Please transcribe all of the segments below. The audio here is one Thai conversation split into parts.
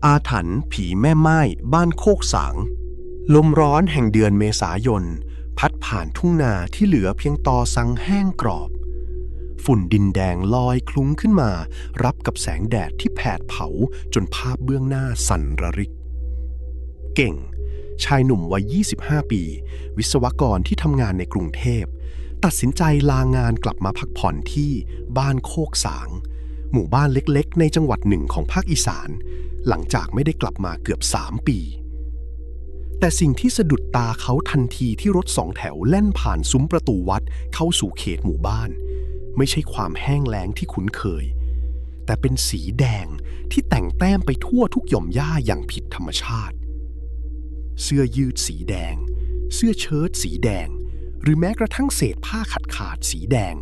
อาถรรพ์ผีแม่ไม้บ้านโคกสางลมร้อนแห่งเดือนเมษายนพัดผ่านทุ่งนาที่เหลือเพียงตอสังแห้งกรอบฝุ่นดินแดงลอยคลุ้งขึ้นมารับกับแสงแดดที่แผดเผาจนภาพเบื้องหน้าสั่นระริกเก่งชายหนุ่มวัย25ปีวิศวกรที่ทำงานในกรุงเทพตัดสินใจลางานกลับมาพักผ่อนที่บ้านโคกสางหมู่บ้านเล็กๆในจังหวัดหนึ่งของภาคอีสานหลังจากไม่ได้กลับมาเกือบ3 ปีแต่สิ่งที่สะดุดตาเขาทันทีที่รถ2 แถวแล่นผ่านซุ้มประตูวัดเข้าสู่เขตหมู่บ้านไม่ใช่ความแห้งแล้งที่คุ้นเคยแต่เป็นสีแดงที่แต่งแต้มไปทั่วทุกหย่อมหญ้าอย่างผิดธรรมชาติเสื้อยืดสีแดงเสื้อเชิ้ตสีแดงหรือแม้กระทั่งเศษผ้าขาดสีแดง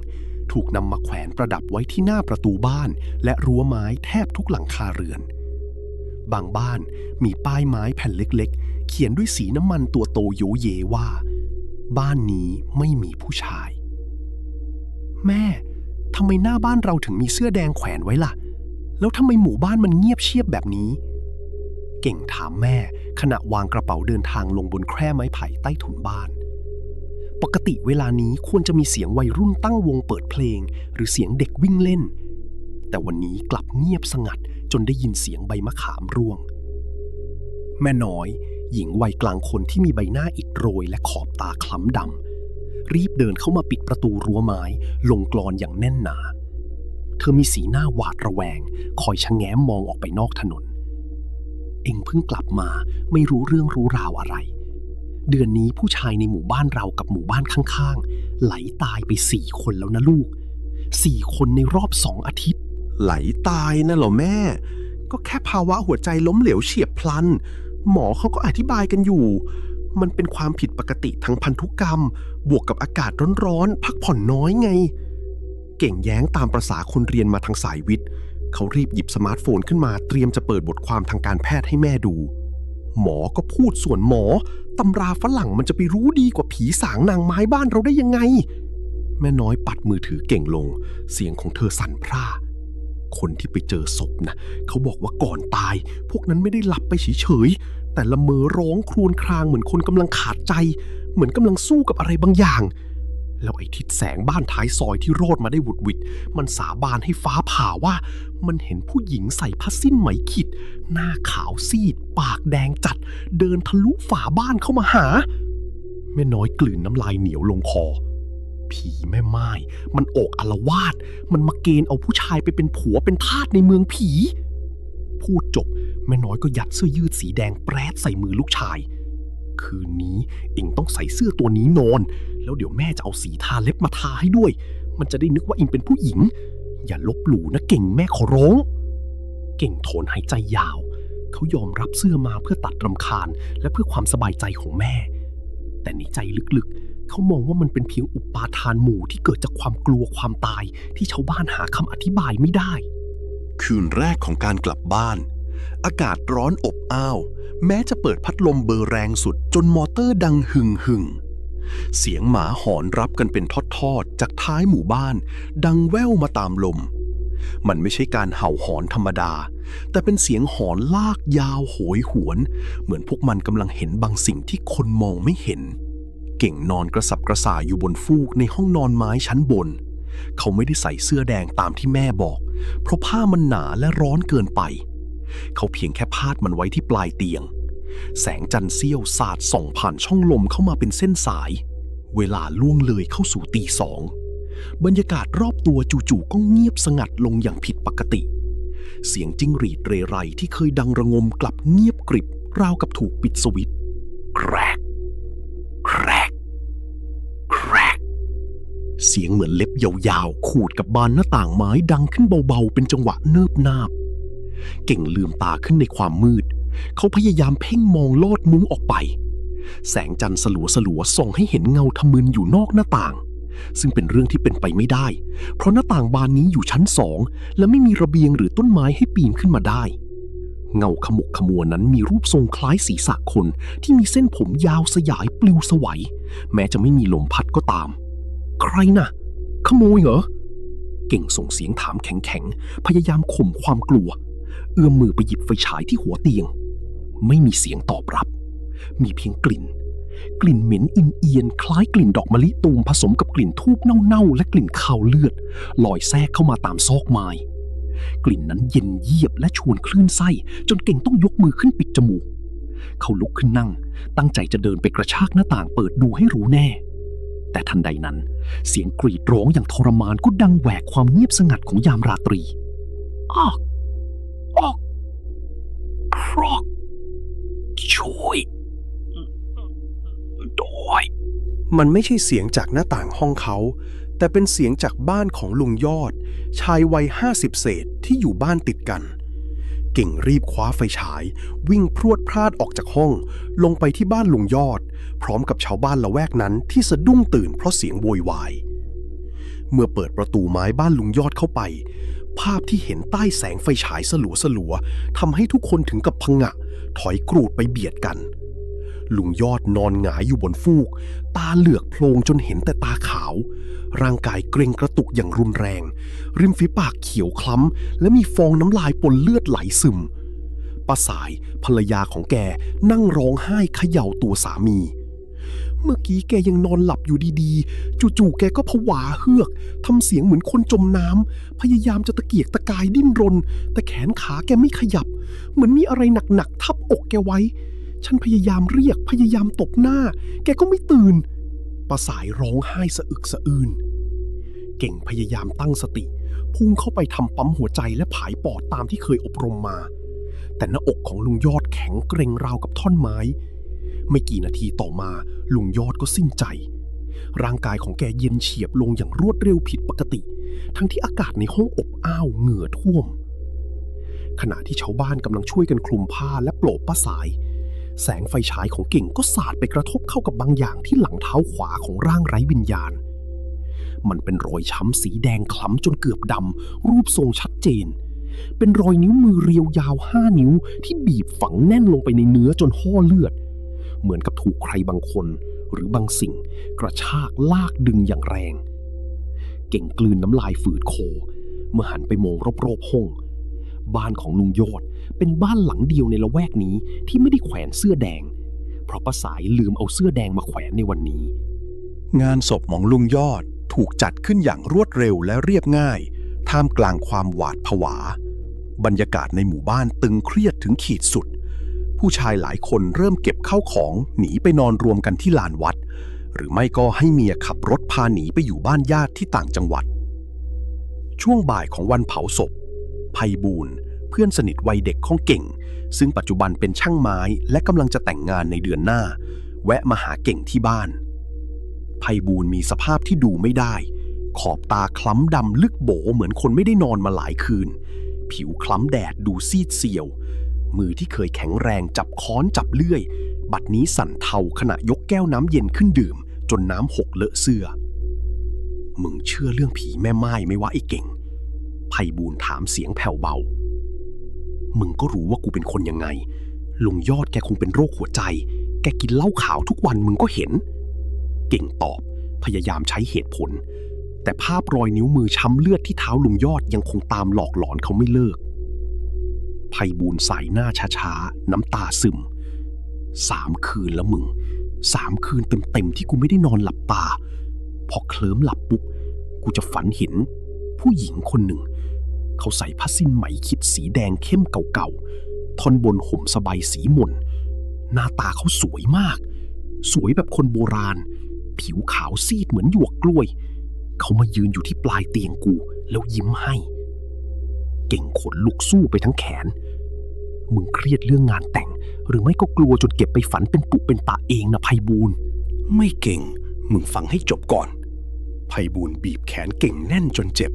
ถูกนำมาแขวนประดับไว้ที่หน้าประตูบ้านและรั้วไม้แทบทุกหลังคาเรือนบางบ้านมีป้ายไม้แผ่นเล็กๆเขียนด้วยสีน้ำมันตัวโตโยเยว่าบ้านนี้ไม่มีผู้ชายแม่ทำไมหน้าบ้านเราถึงมีเสื้อแดงแขวนไว้ล่ะแล้วทำไมหมู่บ้านมันเงียบเชียบแบบนี้เก่งถามแม่ขณะวางกระเป๋าเดินทางลงบนแคร่ไม้ไผ่ใต้ถุนบ้านปกติเวลานี้ควรจะมีเสียงวัยรุ่นตั้งวงเปิดเพลงหรือเสียงเด็กวิ่งเล่นแต่วันนี้กลับเงียบสงัดจนได้ยินเสียงใบมะขามร่วงแม่น้อยหญิงวัยกลางคนที่มีใบหน้าอิดโรยและขอบตาคล้ำดำรีบเดินเข้ามาปิดประตูรั้วไม้ลงกลอนอย่างแน่นหนาเธอมีสีหน้าหวาดระแวงคอยชะแง้มมองออกไปนอกถนนเอ็งเพิ่งกลับมาไม่รู้เรื่องรู้ราวอะไรเดือนนี้ผู้ชายในหมู่บ้านเรากับหมู่บ้านข้างๆไหลตายไป4 คนแล้วนะลูก4 คนในรอบ2 อาทิตย์ไหลตายนะเหรอแม่ก็แค่ภาวะหัวใจล้มเหลวเฉียบพลันหมอเขาก็อธิบายกันอยู่มันเป็นความผิดปกติทางพันธุกรรมบวกกับอากาศร้อนๆพักผ่อนน้อยไงเก่งแย้งตามประสาคนเรียนมาทางสายวิทย์เขารีบหยิบสมาร์ทโฟนขึ้นมาเตรียมจะเปิดบทความทางการแพทย์ให้แม่ดูหมอก็พูดส่วนหมอตำราฝรั่งมันจะไปรู้ดีกว่าผีสางนางไม้บ้านเราได้ยังไงแม่น้อยปัดมือถือเก่งลงเสียงของเธอสั่นพร่าคนที่ไปเจอศพนะเขาบอกว่าก่อนตายพวกนั้นไม่ได้หลับไปเฉยๆแต่ละเมอร้องครวญครางเหมือนคนกำลังขาดใจเหมือนกำลังสู้กับอะไรบางอย่างแล้วไอ้ทิศแสงบ้านท้ายซอยที่โรดมาได้หวุดหวิดมันสาบานให้ฟ้าผ่าว่ามันเห็นผู้หญิงใส่ผ้าสิ้นไหมขิดหน้าขาวซีดปากแดงจัดเดินทะลุฝาบ้านเข้ามาหาแม่น้อยกลืนน้ำลายเหนียวลงคอผีแม่ไม้มันออกอาละวาดมันมาเกณฑ์เอาผู้ชายไปเป็นผัวเป็นทาสในเมืองผีพูดจบแม่น้อยก็ยัดเสื้อยืดสีแดงแปรดใส่มือลูกชายคืนนี้เอ็งต้องใส่เสื้อตัวนี้นอนแล้วเดี๋ยวแม่จะเอาสีทาเล็บมาทาให้ด้วยมันจะได้นึกว่าเอ็งเป็นผู้หญิงอย่าลบหลู่นะเก่งแม่ขอร้องเก่งโถนหายใจยาวเขายอมรับเสื้อมาเพื่อตัดรำคาญและเพื่อความสบายใจของแม่แต่ในใจลึกๆเขามองว่ามันเป็นเพียงอุปาทานหมู่ที่เกิดจากความกลัวความตายที่ชาวบ้านหาคำอธิบายไม่ได้คืนแรกของการกลับบ้านอากาศร้อนอบอ้าวแม้จะเปิดพัดลมเบอร์แรงสุดจนมอเตอร์ดังหึ่งเสียงหมาหอนรับกันเป็นทอดๆจากท้ายหมู่บ้านดังแว่วมาตามลมมันไม่ใช่การเห่าหอนธรรมดาแต่เป็นเสียงหอนลากยาวโหยหวนเหมือนพวกมันกำลังเห็นบางสิ่งที่คนมองไม่เห็นเก่งนอนกระสับกระส่ายอยู่บนฟูกในห้องนอนไม้ชั้นบนเขาไม่ได้ใส่เสื้อแดงตามที่แม่บอกเพราะผ้ามันหนาและร้อนเกินไปเขาเพียงแค่พาดมันไว้ที่ปลายเตียงแสงจันทร์เสี้ยวสาดส่องผ่านช่องลมเข้ามาเป็นเส้นสายเวลาล่วงเลยเข้าสู่ตี 2บรรยากาศรอบตัวจู่ๆก็เงียบสงัดลงอย่างผิดปกติเสียงจิ้งหรีดเรไรที่เคยดังระงมกลับเงียบกริบราวกับถูกปิดสวิตช์แครกแครกแครกเสียงเหมือนเล็บยาวๆขูดกับบานหน้าต่างไม้ดังขึ้นเบาๆเป็นจังหวะเนิบนาบเก่งลืมตาขึ้นในความมืดเขาพยายามเพ่งมองลอดมุ้งออกไปแสงจันทร์สลัวๆส่องให้เห็นเงาทะมึนอยู่นอกหน้าต่างซึ่งเป็นเรื่องที่เป็นไปไม่ได้เพราะหน้าต่างบานนี้อยู่ชั้น2และไม่มีระเบียงหรือต้นไม้ให้ปีนขึ้นมาได้เงาขมุกขมัวนั้นมีรูปทรงคล้ายศีรษะคนที่มีเส้นผมยาวสยายปลิวสวัยแม้จะไม่มีลมพัดก็ตามใครน่ะขโมยเหรอเก่งส่งเสียงถามแข็งๆพยายามข่มความกลัว เอื้อมมือไปหยิบไฟฉายที่หัวเตียงไม่มีเสียงตอบรับมีเพียงกลิ่นเหม็นอินเอียนคล้ายกลิ่นดอกมะลิตูมผสมกับกลิ่นธูปเน่าๆและกลิ่นคาวเลือดลอยแทรกเข้ามาตามซอกไม้กลิ่นนั้นเย็นเยียบและชวนคลื่นไส้จนเก่งต้องยกมือขึ้นปิดจมูกเขาลุกขึ้นนั่งตั้งใจจะเดินไปกระชากหน้าต่างเปิดดูให้รู้แน่แต่ทันใดนั้นเสียงกรีดร้องอย่างทรมานก็ดังแหวกความเงียบสงัดของยามราตรีออกครอกช่วยด้วย มันไม่ใช่เสียงจากหน้าต่างห้องเขาแต่เป็นเสียงจากบ้านของลุงยอดชายวัย50 เศษที่อยู่บ้านติดกันเก่งรีบคว้าไฟฉายวิ่งพรวดพลาดออกจากห้องลงไปที่บ้านลุงยอดพร้อมกับชาวบ้านละแวกนั้นที่สะดุ้งตื่นเพราะเสียงโวยวายเมื่อเปิดประตูไม้บ้านลุงยอดเข้าไปภาพที่เห็นใต้แสงไฟฉายสลัวๆทำให้ทุกคนถึงกับผงะถอยกรูดไปเบียดกันลุงยอดนอนหงายอยู่บนฟูกตาเหลือกโพลงจนเห็นแต่ตาขาวร่างกายเกร็งกระตุกอย่างรุนแรงริมฝีปากเขียวคล้ำและมีฟองน้ำลายปนเลือดไหลซึมป้าสายภรรยาของแกนั่งร้องไห้เขย่าตัวสามีเมื่อกี้แกยังนอนหลับอยู่ดีๆจู่ๆแกก็ผวาเฮือกทำเสียงเหมือนคนจมน้ำพยายามจะตะเกียกตะกายดิ้นรนแต่แขนขาแกไม่ขยับเหมือนมีอะไรหนักๆทับอกแกไว้ฉันพยายามเรียกพยายามตบหน้าแกก็ไม่ตื่นป้าสายร้องไห้สะอึกสะอื้นเก่งพยายามตั้งสติพุ่งเข้าไปทำปั๊มหัวใจและผายปอดตามที่เคยอบรมมาแต่หน้าอกของลุงยอดแข็งเกร็งราวกับท่อนไม้ไม่กี่นาทีต่อมาลุงยอดก็สิ้นใจร่างกายของแกเย็นเฉียบลงอย่างรวดเร็วผิดปกติทั้งที่อากาศในห้องอบอ้าวเหงื่อท่วมขณะที่ชาวบ้านกำลังช่วยกันคลุมผ้าและโปะป้าสายแสงไฟฉายของเก่งก็สาดไปกระทบเข้ากับบางอย่างที่หลังเท้าขวาของร่างไร้วิญญาณมันเป็นรอยช้ำสีแดงคล้ำจนเกือบดำรูปทรงชัดเจนเป็นรอยนิ้วมือเรียวยาว5 นิ้วที่บีบฝังแน่นลงไปในเนื้อจนห่อเลือดเหมือนกับถูกใครบางคนหรือบางสิ่งกระชากลากดึงอย่างแรงเก่งกลืนน้ำลายฝืดคอเมื่อหันไปมองรอบๆห้องบ้านของลุงยอดเป็นบ้านหลังเดียวในละแวกนี้ที่ไม่ได้แขวนเสื้อแดงเพราะป้าสายลืมเอาเสื้อแดงมาแขวนในวันนี้งานศพของลุงยอดถูกจัดขึ้นอย่างรวดเร็วและเรียบง่ายท่ามกลางความหวาดผวาบรรยากาศในหมู่บ้านตึงเครียดถึงขีดสุดผู้ชายหลายคนเริ่มเก็บข้าวของหนีไปนอนรวมกันที่ลานวัดหรือไม่ก็ให้เมียขับรถพาหนีไปอยู่บ้านญาติที่ต่างจังหวัดช่วงบ่ายของวันเผาศพไพบูลย์เพื่อนสนิทวัยเด็กของเก่งซึ่งปัจจุบันเป็นช่างไม้และกำลังจะแต่งงานในเดือนหน้าแวะมาหาเก่งที่บ้านไพบูลย์มีสภาพที่ดูไม่ได้ขอบตาคล้ำดำลึกโบเหมือนคนไม่ได้นอนมาหลายคืนผิวคล้ำแดดดูซีดเซียวมือที่เคยแข็งแรงจับค้อนจับเลื่อยบัดนี้สั่นเทาขณะยกแก้วน้ำเย็นขึ้นดื่มจนน้ำหกเลอะเสื้อมึงเชื่อเรื่องผีแม่ไม้ไหมวะไอ้เก่งไพบูลย์ถามเสียงแผ่วเบามึงก็รู้ว่ากูเป็นคนยังไงลุงยอดแกคงเป็นโรคหัวใจแกกินเหล้าขาวทุกวันมึงก็เห็นเก่งตอบพยายามใช้เหตุผลแต่ภาพรอยนิ้วมือช้ำเลือดที่เท้าลุงยอดยังคงตามหลอกหลอนเขาไม่เลิกไพบูลย์สายหน้าช้าๆน้ำตาซึม3 คืนแล้วมึง3 คืนเต็มๆที่กูไม่ได้นอนหลับตาพอเคลิ้มหลับปุ๊บกูจะฝันเห็นผู้หญิงคนหนึ่งเขาใส่ผ้าสิ้นไหมขิดสีแดงเข้มเก่าๆท่อนบนห่มสบายสีหม่นหน้าตาเขาสวยมากสวยแบบคนโบราณผิวขาวซีดเหมือนหยวกกล้วยเขามายืนอยู่ที่ปลายเตียงกูแล้วยิ้มให้เก่งขนลุกสู้ไปทั้งแขนมึงเครียดเรื่องงานแต่งหรือไม่ก็กลัวจนเก็บไปฝันเป็นปุเป็นตะเองนะไพบูลย์ไม่เก่งมึงฟังให้จบก่อนไพบูลย์บีบแขนเก่งแน่นจนเจ็บ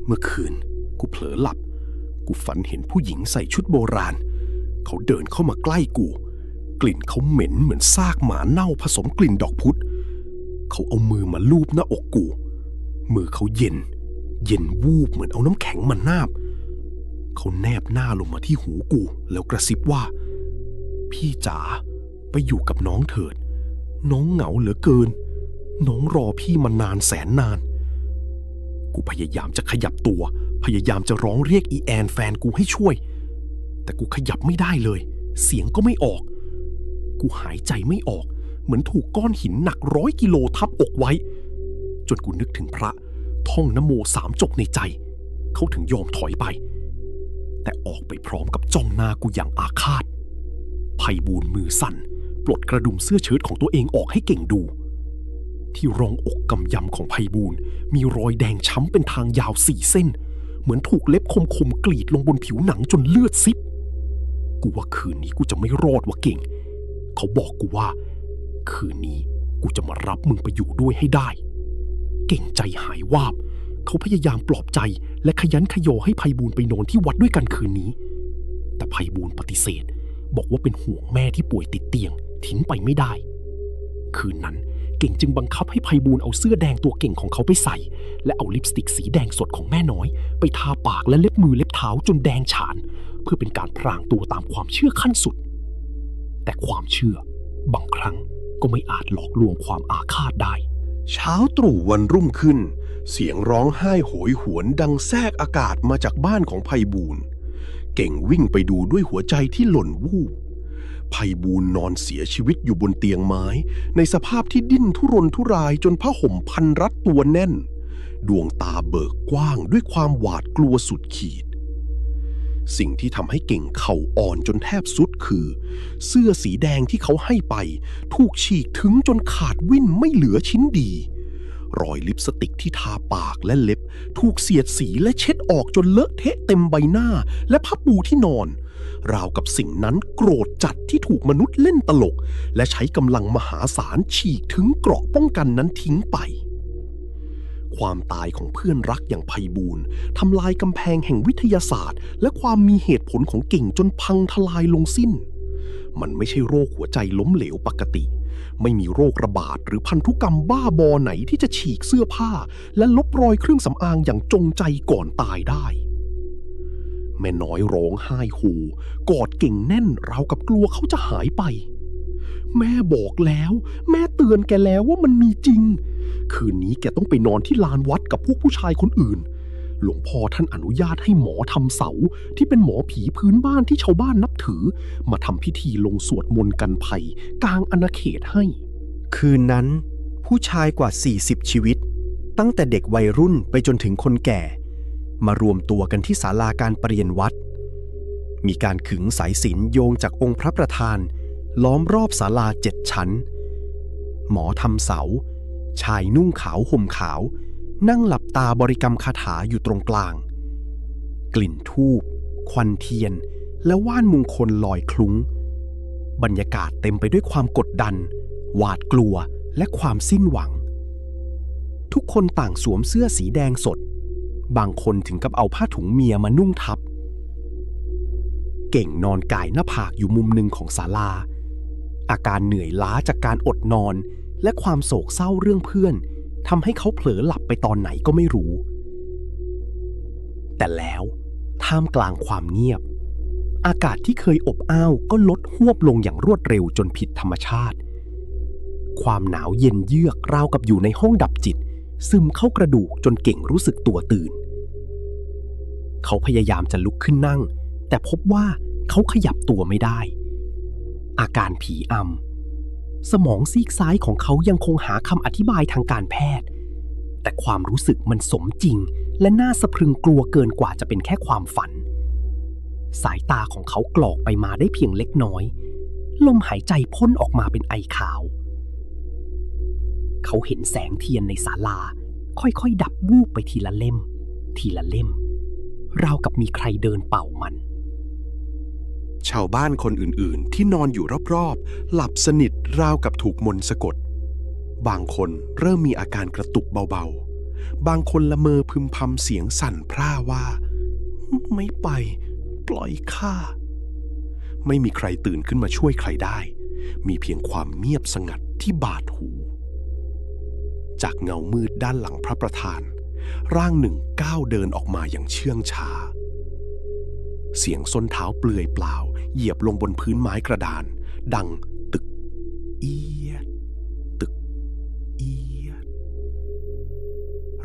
เมื่อคืนกูเผลอหลับกูฝันเห็นผู้หญิงใส่ชุดโบราณเขาเดินเข้ามาใกล้กูกลิ่นเขาเหม็นเหมือนซากหมาเน่าผสมกลิ่นดอกพุธเขาเอามือมาลูบหน้าอกกูมือเขาเย็นวูบเหมือนเอาน้ำแข็งมานาบเขาแนบหน้าลงมาที่หูกูแล้วกระซิบว่าพี่จ๋าไปอยู่กับน้องเถิดน้องเหงาเหลือเกินน้องรอพี่มานานแสนนาน กูพยายามจะขยับตัวพยายามจะร้องเรียกอีแอนแฟนกูให้ช่วยแต่กูขยับไม่ได้เลยเสียงก็ไม่ออกกูหายใจไม่ออกเหมือนถูกก้อนหินหนัก100 กิโลทับอกไว้จนกูนึกถึงพระท่องนะโม3 จบในใจเขาถึงยอมถอยไปแต่ออกไปพร้อมกับจ้องหน้ากูอย่างอาฆาตไพบูลย์มือสั่นปลดกระดุมเสื้อเชิ้ตของตัวเองออกให้เก่งดูที่รองอกกำยำของไพบูลย์มีรอยแดงช้ำเป็นทางยาว4 เส้นเหมือนถูกเล็บคมๆกรีดลงบนผิวหนังจนเลือดซิบกูว่าคืนนี้กูจะไม่รอดว่ะเก่งเขาบอกกูว่าคืนนี้กูจะมารับมึงไปอยู่ด้วยให้ได้เก่งใจหายวาบเขาพยายามปลอบใจและขยันขยอให้ไพบูลย์ไปนอนที่วัดด้วยกันคืนนี้แต่ไพบูลย์ปฏิเสธบอกว่าเป็นห่วงแม่ที่ป่วยติดเตียงทิ้งไปไม่ได้คืนนั้นเก่งจึงบังคับให้ไพบูลย์เอาเสื้อแดงตัวเก่งของเขาไปใส่และเอาลิปสติกสีแดงสดของแม่น้อยไปทาปากและเล็บมือเล็บเท้าจนแดงฉานเพื่อเป็นการพรางตัวตามความเชื่อขั้นสุดแต่ความเชื่อบางครั้งก็ไม่อาจหลอกลวงความอาฆาตได้เช้าตรู่วันรุ่งขึ้นเสียงร้องไห้โหยหวนดังแทรกอากาศมาจากบ้านของไพบูลย์เก่งวิ่งไปดูด้วยหัวใจที่หล่นวูบไพบูลย์นอนเสียชีวิตอยู่บนเตียงไม้ในสภาพที่ดิ้นทุรนทุรายจนผ้าห่มพันรัดตัวแน่นดวงตาเบิกกว้างด้วยความหวาดกลัวสุดขีดสิ่งที่ทำให้เก่งเข่าอ่อนจนแทบสุดคือเสื้อสีแดงที่เขาให้ไปถูกฉีกถึงจนขาดวิ่นไม่เหลือชิ้นดีรอยลิปสติกที่ทาปากและเล็บถูกเสียดสีและเช็ดออกจนเลอะเทะเต็มใบหน้าและผ้าปูที่นอนราวกับสิ่งนั้นโกรธจัดที่ถูกมนุษย์เล่นตลกและใช้กำลังมหาศาลฉีกถึงเกราะป้องกันนั้นทิ้งไปความตายของเพื่อนรักอย่างไพบูลย์ทำลายกำแพงแห่งวิทยาศาสตร์และความมีเหตุผลของเก่งจนพังทลายลงสิ้นมันไม่ใช่โรคหัวใจล้มเหลวปกติไม่มีโรคระบาดหรือพันธุกรรมบ้าบอไหนที่จะฉีกเสื้อผ้าและลบรอยเครื่องสำอางอย่างจงใจก่อนตายได้แม่น้อยร้องไห้โฮกอดเก่งแน่นราวกับกลัวเขาจะหายไปแม่บอกแล้วแม่เตือนแกแล้วว่ามันมีจริงคืนนี้แกต้องไปนอนที่ลานวัดกับพวกผู้ชายคนอื่นหลวงพ่อท่านอนุญาตให้หมอทำเสาที่เป็นหมอผีพื้นบ้านที่ชาวบ้านนับถือมาทำพิธีลงสวดมนต์กันภัยกลางอาณาเขตให้คืนนั้นผู้ชายกว่า40ชีวิตตั้งแต่เด็กวัยรุ่นไปจนถึงคนแก่มารวมตัวกันที่ศาลาการประเรียนวัดมีการขึงสายสิญจน์โยงจากองค์พระประธานล้อมรอบศาลา7 ชั้นหมอทำเสาชายนุ่งขาวห่มขาวนั่งหลับตาบริกรรมคาถาอยู่ตรงกลางกลิ่นธูปควันเทียนและว่านมงคลลอยคลุ้งบรรยากาศเต็มไปด้วยความกดดันหวาดกลัวและความสิ้นหวังทุกคนต่างสวมเสื้อสีแดงสดบางคนถึงกับเอาผ้าถุงเมียมานุ่งทับเก่งนอนก่ายหน้าผากอยู่มุมหนึ่งของศาลาอาการเหนื่อยล้าจากการอดนอนและความโศกเศร้าเรื่องเพื่อนทำให้เขาเผลอหลับไปตอนไหนก็ไม่รู้แต่แล้วท่ามกลางความเงียบอากาศที่เคยอบอ้าวก็ลดฮวบลงอย่างรวดเร็วจนผิดธรรมชาติความหนาวเย็นเยือกราวกับอยู่ในห้องดับจิตซึมเข้ากระดูกจนเก่งรู้สึกตัวตื่นเขาพยายามจะลุกขึ้นนั่งแต่พบว่าเขาขยับตัวไม่ได้อาการผีอำสมองซีกซ้ายของเขายังคงหาคำอธิบายทางการแพทย์แต่ความรู้สึกมันสมจริงและน่าสะพรึงกลัวเกินกว่าจะเป็นแค่ความฝันสายตาของเขากรอกไปมาได้เพียงเล็กน้อยลมหายใจพ่นออกมาเป็นไอขาวเขาเห็นแสงเทียนในศาลาค่อยๆดับวูบไปทีละเล่มทีละเล่มราวกับมีใครเดินเป่ามันชาวบ้านคนอื่นๆที่นอนอยู่รอบๆหลับสนิทราวกับถูกมนต์สะกดบางคนเริ่มมีอาการกระตุกเบาๆบางคนละเมอพึมพำเสียงสั่นพร่าว่าไม่ไปปล่อยข้าไม่มีใครตื่นขึ้นมาช่วยใครได้มีเพียงความเงียบสงัดที่บาดหูจากเงามืดด้านหลังพระประธานร่างหนึ่งก้าวเดินออกมาอย่างเชื่องช้าเสียงส้นเท้าเปลือยเปล่าเหยียบลงบนพื้นไม้กระดานดังตึกเอียดตึกเอียด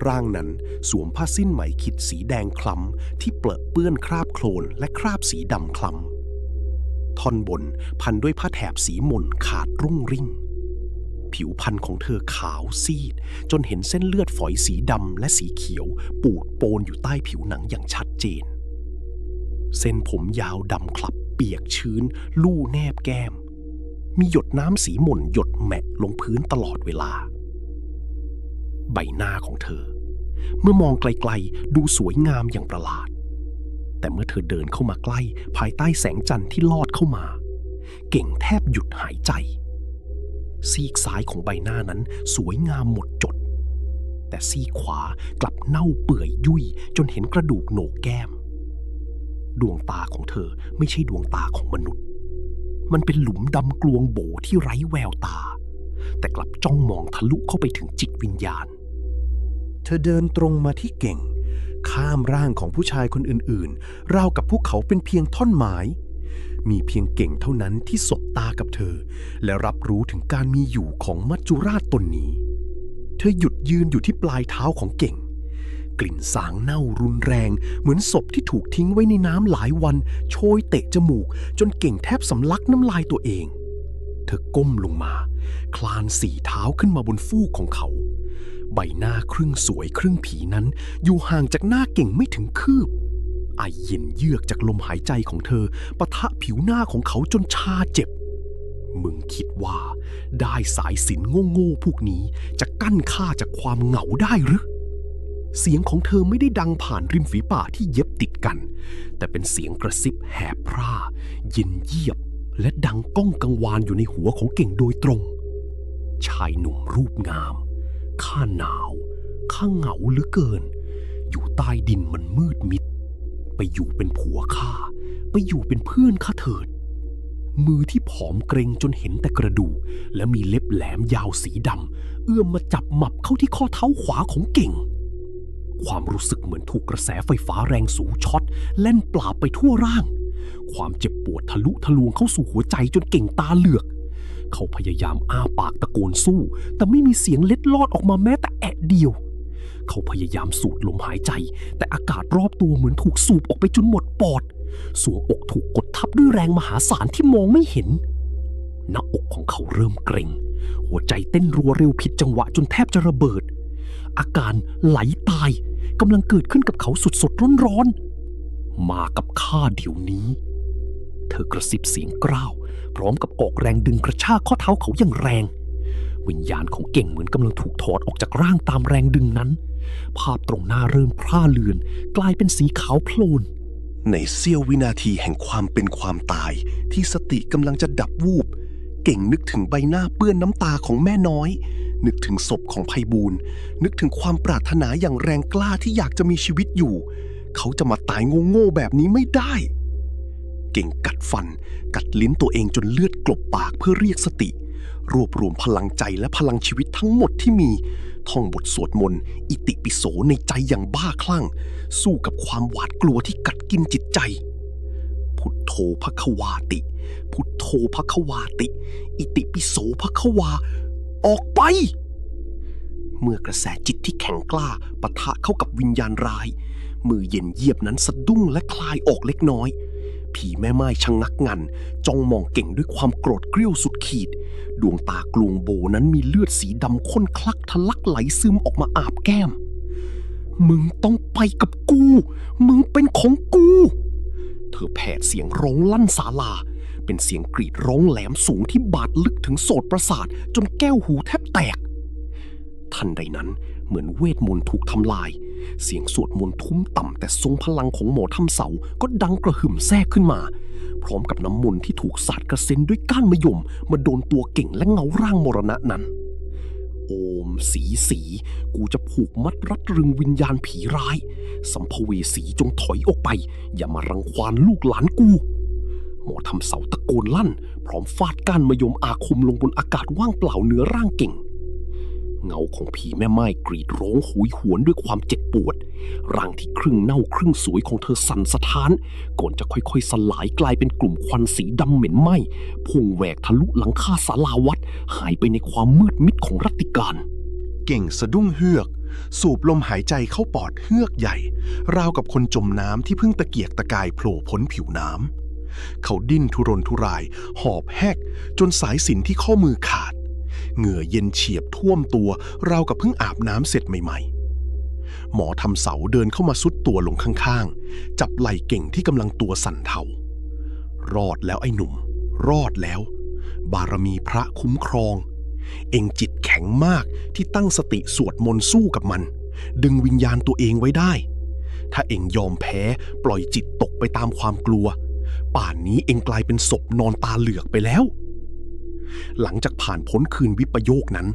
ร่างนั้นสวมผ้าสิ้นไหมขิดสีแดงคล้ำที่เปรอะเปื้อนคราบโคลนและคราบสีดำคล้ำท่อนบนพันด้วยผ้าแถบสีหม่นขาดรุ่งริ่งผิวพรรณของเธอขาวซีดจนเห็นเส้นเลือดฝอยสีดำและสีเขียวปูดโปนอยู่ใต้ผิวหนังอย่างชัดเจนเส้นผมยาวดำคลับเปียกชื้นลู่แนบแก้มมีหยดน้ำสีหม่นหยดแมะลงพื้นตลอดเวลาใบหน้าของเธอเมื่อมองไกลๆดูสวยงามอย่างประหลาดแต่เมื่อเธอเดินเข้ามาใกล้ภายใต้แสงจันทร์ที่ลอดเข้ามาเก่งแทบหยุดหายใจซีกซ้ายของใบหน้านั้นสวยงามหมดจดแต่ซีกขวากลับเน่าเปื่อยยุ่ยจนเห็นกระดูกโหนกแก้มดวงตาของเธอไม่ใช่ดวงตาของมนุษย์มันเป็นหลุมดำกลวงโบที่ไร้แววตาแต่กลับจ้องมองทะลุเข้าไปถึงจิตวิญญาณเธอเดินตรงมาที่เก่งข้ามร่างของผู้ชายคนอื่นๆราวกับพวกเขาเป็นเพียงท่อนไม้มีเพียงเก่งเท่านั้นที่สบตากับเธอและรับรู้ถึงการมีอยู่ของมัจจุราชตนนี้เธอหยุดยืนอยู่ที่ปลายเท้าของเก่งกลิ่นสางเน่ารุนแรงเหมือนศพที่ถูกทิ้งไว้ในน้ำหลายวันโชยเตะจมูกจนเก่งแทบสำลักน้ำลายตัวเองเธอก้มลงมาคลานสี่เท้าขึ้นมาบนฟูกของเขาใบหน้าครึ่งสวยครึ่งผีนั้นอยู่ห่างจากหน้าเก่งไม่ถึงคืบไอเย็นเยือกจากลมหายใจของเธอปะทะผิวหน้าของเขาจนชาเจ็บมึงคิดว่าได้สายสิญจน์โง่ๆพวกนี้จะกั้นข้าจากความเหงาได้หรือเสียงของเธอไม่ได้ดังผ่านริมฝีปากที่เย็บติดกันแต่เป็นเสียงกระซิบแหบพร่าเย็นเยียบและดังก้องกังวานอยู่ในหัวของเก่งโดยตรงชายหนุ่มรูปงามข้าหนาวข้าเหงาเหลือเกินอยู่ใต้ดินมันมืดมิดไปอยู่เป็นผัวข้าไปอยู่เป็นเพื่อนข้าเถิดมือที่ผอมเกรงจนเห็นแต่กระดูกและมีเล็บแหลมยาวสีดำเอื้อมมาจับหมับเข้าที่ข้อเท้าขวาของเก่งความรู้สึกเหมือนถูกกระแสไฟฟ้าแรงสูงช็อตเล่นปราบไปทั่วร่างความเจ็บปวดทะลุทะลวงเข้าสู่หัวใจจนเก่งตาเหลือกเขาพยายามอ้าปากตะโกนสู้แต่ไม่มีเสียงเล็ดลอดออกมาแม้แต่แอะเดียวเขาพยายามสูดลมหายใจแต่อากาศรอบตัวเหมือนถูกสูบออกไปจนหมดปอดสวงอกถูกกดทับด้วยแรงมหาศาลที่มองไม่เห็นหน้าอกของเขาเริ่มเกร็งหัวใจเต้นรัวเร็วผิดจังหวะจนแทบจะระเบิดอาการไหลตายกำลังเกิดขึ้นกับเขาสดๆร้อนๆมากับข้าเดี๋ยวนี้เธอกระซิบเสียงกร้าวพร้อมกับออกแรงดึงกระชากข้อเท้าเขาอย่างแรงวิญญาณของเก่งเหมือนกำลังถูกถอดออกจากร่างตามแรงดึงนั้นภาพตรงหน้าเริ่มพร่าเลือนกลายเป็นสีขาวโพลนในเสี้ยววินาทีแห่งความเป็นความตายที่สติกำลังจะดับวูบเก่งนึกถึงใบหน้าเปื้อนน้ำตาของแม่น้อยนึกถึงศพของไพบูลย์นึกถึงความปรารถนาอย่างแรงกล้าที่อยากจะมีชีวิตอยู่เขาจะมาตายโง่ๆแบบนี้ไม่ได้เก่งกัดฟันกัดลิ้นตัวเองจนเลือดกลบปากเพื่อเรียกสติรวบรวมพลังใจและพลังชีวิตทั้งหมดที่มีท่องบทสวดมนต์อิติปิโสในใจอย่างบ้าคลั่งสู้กับความหวาดกลัวที่กัดกินจิตใจพุทโธภควาติพุทโธภควาติอิติปิโสภควาออกไปเมื่อกระแสจิตที่แข็งกล้าปะทะเข้ากับวิญญาณร้ายมือเย็นเยียบนั้นสะดุ้งและคลายออกเล็กน้อยผีแม่ไม้ชะงักงันจ้องมองเก่งด้วยความโกรธเกรี้ยวสุดขีดดวงตากลวงโบนั้นมีเลือดสีดำข้นคลักทะลักไหลซึมออกมาอาบแก้มมึงต้องไปกับกูมึงเป็นของกูเธอแผดเสียงร้องลั่นศาลาเป็นเสียงกรีดร้องแหลมสูงที่บาดลึกถึงโสตประสาทจนแก้วหูแทบแตกทันใดนั้นเหมือนเวทมนต์ถูกทำลายเสียงสวดมนต์ทุ้มต่ำแต่ทรงพลังของหมอทำเสาก็ดังกระหึ่มแทรกขึ้นมาพร้อมกับน้ำมนต์ที่ถูกสาดกระเซ็นด้วยก้านมะยมมาโดนตัวเก่งและเงาร่างมรณะนั้นโอมสีกูจะผูกมัดรัดรึงวิญญาณผีร้ายสัมภเวสีจงถอยออกไปอย่ามารังควานลูกหลานกูหมอทำเสาตะโกนลั่นพร้อมฟาดก้านมะยมอาคมลงบนอากาศว่างเปล่าเหนือร่างเก่งเงาของผีแม่ไม้กรีดร้องโหยหวนด้วยความเจ็บปวดร่างที่ครึ่งเน่าครึ่งสวยของเธอสั่นสะท้านก่อนจะค่อยๆสลายกลายเป็นกลุ่มควันสีดำเหม็นไหม้พุ่งแหวกทะลุหลังคาศาลาวัดหายไปในความมืดมิดของรัตติการ เก่งสะดุ้งเฮือกสูบลมหายใจเข้าปอดเฮือกใหญ่ราวกับคนจมน้ำที่เพิ่งตะเกียกตะกายโผล่พ้นผิวน้ำเขาดิ้นทุรนทุรายหอบแหกจนสายสิญจน์ที่ข้อมือขาดเหงื่อเย็นเฉียบท่วมตัวราวกับเพิ่งอาบน้ำเสร็จใหม่ๆหมอทำเสาเดินเข้ามาซุดตัวลงข้างๆจับไหล่เก่งที่กำลังตัวสั่นเทารอดแล้วไอ้หนุ่มรอดแล้วบารมีพระคุ้มครองเอ็งจิตแข็งมากที่ตั้งสติสวดมนต์สู้กับมันดึงวิญญาณตัวเองไว้ได้ถ้าเอ็งยอมแพ้ปล่อยจิตตกไปตามความกลัวป่านนี้เอ็งกลายเป็นศพนอนตาเหลือกไปแล้วหลังจากผ่านพ้นคืนวิปโยคนั้น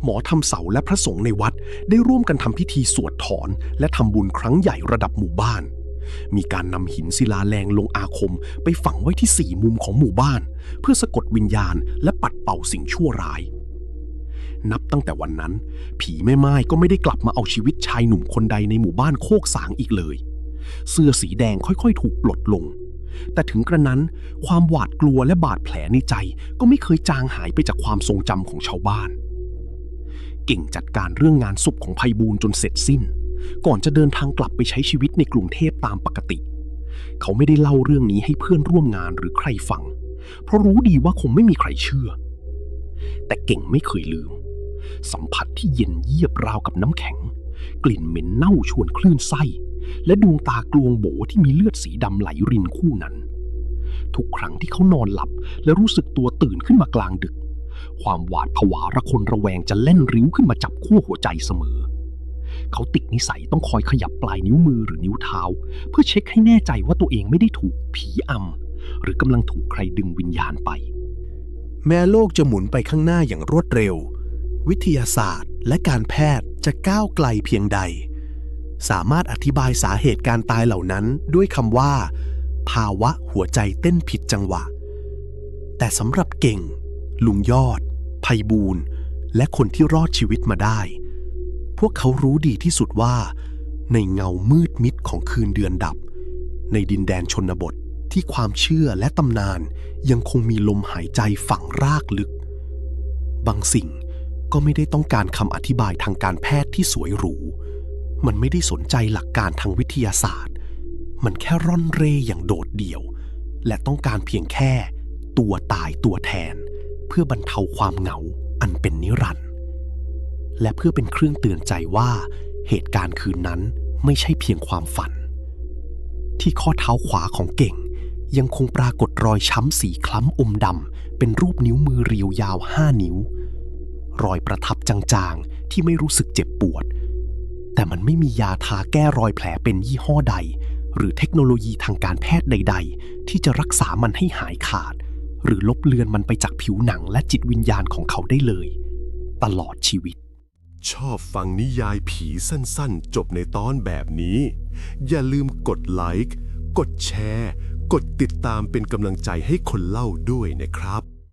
หมอทำเสาและพระสงฆ์ในวัดได้ร่วมกันทำพิธีสวดถอนและทำบุญครั้งใหญ่ระดับหมู่บ้านมีการนำหินศิลาแรงลงอาคมไปฝังไว้ที่สี่มุมของหมู่บ้านเพื่อสะกดวิญญาณและปัดเป่าสิ่งชั่วร้ายนับตั้งแต่วันนั้นผีแม่ไม้ก็ไม่ได้กลับมาเอาชีวิตชายหนุ่มคนใดในหมู่บ้านโคกสางอีกเลยเสื้อสีแดงค่อยๆถูกปลดลงแต่ถึงกระนั้นความหวาดกลัวและบาดแผลในใจก็ไม่เคยจางหายไปจากความทรงจำของชาวบ้านเก่งจัดการเรื่องงานศพของไพบูลย์จนเสร็จสิ้นก่อนจะเดินทางกลับไปใช้ชีวิตในกรุงเทพตามปกติเขาไม่ได้เล่าเรื่องนี้ให้เพื่อนร่วมงานหรือใครฟังเพราะรู้ดีว่าคงไม่มีใครเชื่อแต่เก่งไม่เคยลืมสัมผัสที่เย็นเยียบราวกับน้ำแข็งกลิ่นเหม็นเน่าชวนคลื่นไส้และดวงตากลวงโบที่มีเลือดสีดำไหลรินคู่นั้นทุกครั้งที่เขานอนหลับและรู้สึกตัวตื่นขึ้นมากลางดึกความหวาดผวาระคนระแวงจะเล่นริ้วขึ้นมาจับขั้วหัวใจเสมอเขาติดนิสัยต้องคอยขยับปลายนิ้วมือหรือนิ้วเท้าเพื่อเช็คให้แน่ใจว่าตัวเองไม่ได้ถูกผีอำหรือกำลังถูกใครดึงวิญญาณไปแม้โลกจะหมุนไปข้างหน้าอย่างรวดเร็ววิทยาศาสตร์และการแพทย์จะก้าวไกลเพียงใดสามารถอธิบายสาเหตุการตายเหล่านั้นด้วยคำว่าภาวะหัวใจเต้นผิดจังหวะแต่สำหรับเก่งลุงยอดไพบูลย์และคนที่รอดชีวิตมาได้พวกเขารู้ดีที่สุดว่าในเงามืดมิดของคืนเดือนดับในดินแดนชนบทที่ความเชื่อและตำนานยังคงมีลมหายใจฝังรากลึกบางสิ่งก็ไม่ได้ต้องการคำอธิบายทางการแพทย์ที่สวยหรูมันไม่ได้สนใจหลักการทางวิทยาศาสตร์มันแค่ร่อนเร่อย่างโดดเดี่ยวและต้องการเพียงแค่ตัวตายตัวแทนเพื่อบรรเทาความเหงาอันเป็นนิรันดร์และเพื่อเป็นเครื่องเตือนใจว่าเหตุการณ์คืนนั้นไม่ใช่เพียงความฝันที่ข้อเท้าขวาของเก่งยังคงปรากฏรอยช้ำสีคล้ำอมดำเป็นรูปนิ้วมือเรียวยาว5 นิ้วรอยประทับจางๆที่ไม่รู้สึกเจ็บปวดแต่มันไม่มียาทาแก้รอยแผลเป็นยี่ห้อใดหรือเทคโนโลยีทางการแพทย์ใดๆที่จะรักษามันให้หายขาดหรือลบเลือนมันไปจากผิวหนังและจิตวิญญาณของเขาได้เลยตลอดชีวิตชอบฟังนิยายผีสั้นๆจบในตอนแบบนี้อย่าลืมกดไลค์กดแชร์กดติดตามเป็นกำลังใจให้คนเล่าด้วยนะครับ